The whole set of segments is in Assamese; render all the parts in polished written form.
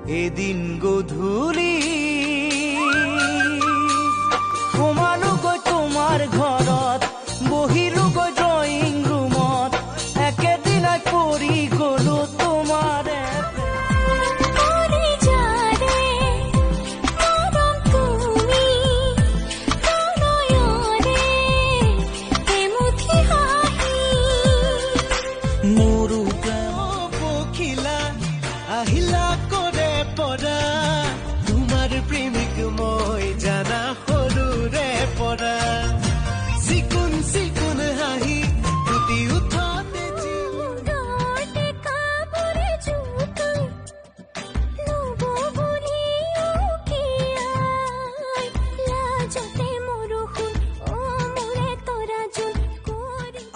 এদিন গধূলি সোমালোগৈ তোমাৰ ঘৰত, বহিলোগৈ ড্ৰয়িং ৰুমত, একেদিনাই পৰি গলো তোমাৰে। মোৰো প্ৰেম পখিলা আহিলা কৰে পৰা, তোমাৰ প্ৰেমিক মই জানা সৰুৰে পৰা। চিকুণ চিকুণ হাঁহি ফুটি উঠতে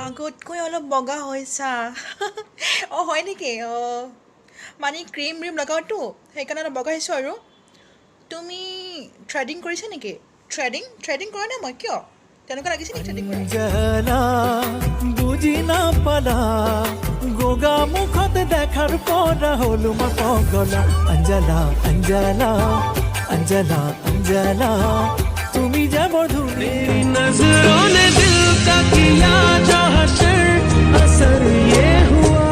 আগতকৈ অলপ বগা হৈছা। অঁ হয় নেকি? অঁ মানে ক্ৰীম ব্ৰীম লগাওঁতো সেইকাৰণে অলপ বগা হৈছোঁ আৰু। তুমি থ্ৰেডিং কৰিছা নেকি? থ্ৰেডিং কৰা নাই মই, কিয় তেনেকুৱা লাগিছে নেকি থ্ৰেডিং কৰা? অঞ্জলা বুজি নাপালা, গগা মুখত দেখাৰ পৰা হলো মই পগলা। অঞ্জলা অঞ্জলা অঞ্জলা অঞ্জলা তুমি যে মধুৰী নজरों ने दिल का किया जो हशर, असर ये हुआ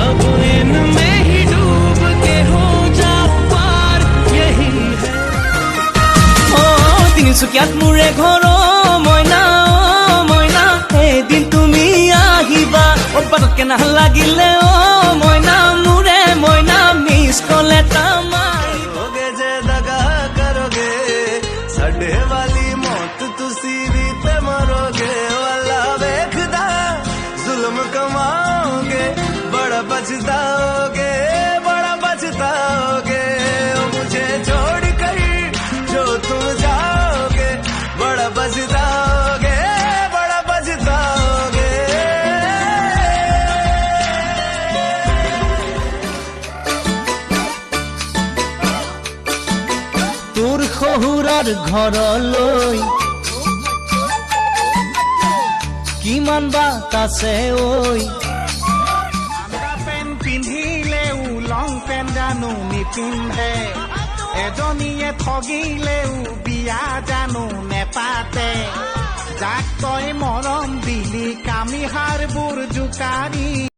अब इनमें ही डूब के हो जाओ पार, यही है। ओ তিনিচুকীয়াত মোৰে ঘৰ মইনা, মইনা এদিন তুমি আহিবা, অবাটতকে নালাগিলে অ মইনা মোৰে মইনা, মিছ কল এটা মাৰিবগে যে দগা কৰোগে, ਸਾਡੇ ਵਾਲੀ ਮੌਤ ਤੁਸੀਂ ਵੀ ਤੇ ਮਰੋਗੇ। ਵਾਲਾ ਵੇਖਦਾ ਜ਼ੁਲਮ ਕਮਾਓਗੇ, ਬੜਾ ਪਛਤਾਓਗੇ, बड़ा पछताओगे। ओ मुझे छोड़ कर जो तुम जाओगे, बड़ा पछताओगे, बड़ा पछताओगे। তোৰ শহুৰৰ ঘৰলৈ কিমান বাট আছে ঐ? পেণ্ট পিন্ধিলেও লং পেণ্ট জানো নিপিন্ধে, এজনীয়ে ঠগিলেও বিয়া জানো নেপাতে। যাক তই মৰম দিলি কামিহাৰবোৰ জোকাৰি